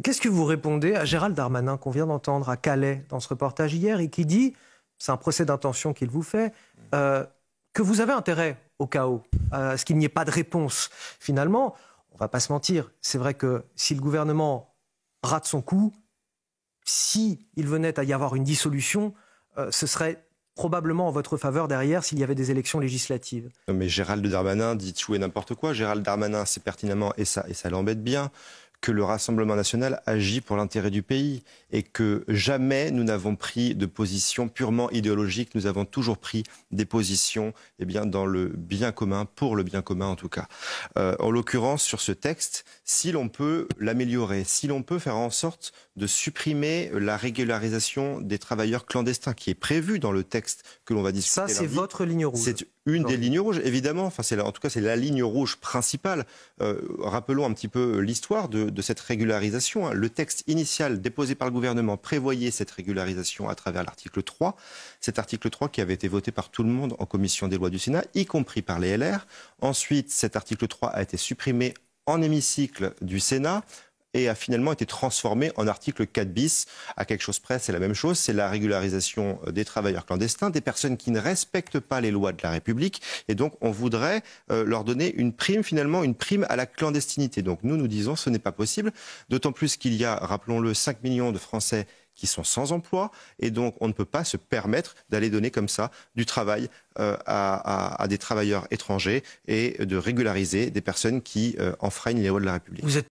Qu'est-ce que vous répondez à Gérald Darmanin, qu'on vient d'entendre à Calais dans ce reportage hier, et qui dit, c'est un procès d'intention qu'il vous fait, que vous avez intérêt au chaos, à ce qu'il n'y ait pas de réponse. Finalement, on ne va pas se mentir, c'est vrai que si le gouvernement rate son coup, s'il venait à y avoir une dissolution, ce serait probablement en votre faveur derrière s'il y avait des élections législatives. Non mais Gérald Darmanin dit tout et n'importe quoi. Gérald Darmanin sait pertinemment, et ça l'embête bien, que le Rassemblement national agit pour l'intérêt du pays et que jamais nous n'avons pris de position purement idéologique. Nous avons toujours pris des positions dans le bien commun, pour le bien commun en tout cas. En l'occurrence, sur ce texte, si l'on peut l'améliorer, si l'on peut faire en sorte de supprimer la régularisation des travailleurs clandestins qui est prévue dans le texte que l'on va discuter Ça, c'est votre ligne rouge. C'est une des lignes rouges, évidemment. Enfin, en tout cas, c'est la ligne rouge principale. Rappelons un petit peu l'histoire de cette régularisation. Le texte initial déposé par le gouvernement prévoyait cette régularisation à travers l'article 3. Cet article 3 qui avait été voté par tout le monde en commission des lois du Sénat, y compris par les LR. Ensuite, cet article 3 a été supprimé en hémicycle du Sénat et a finalement été transformé en article 4 bis. À quelque chose près, c'est la même chose. C'est la régularisation des travailleurs clandestins, des personnes qui ne respectent pas les lois de la République. Et donc, on voudrait leur donner une prime, finalement, une prime à la clandestinité. Donc, nous disons, ce n'est pas possible. D'autant plus qu'il y a, rappelons-le, 5 millions de Français qui sont sans emploi. Et donc, on ne peut pas se permettre d'aller donner comme ça du travail à des travailleurs étrangers et de régulariser des personnes qui enfreignent les lois de la République.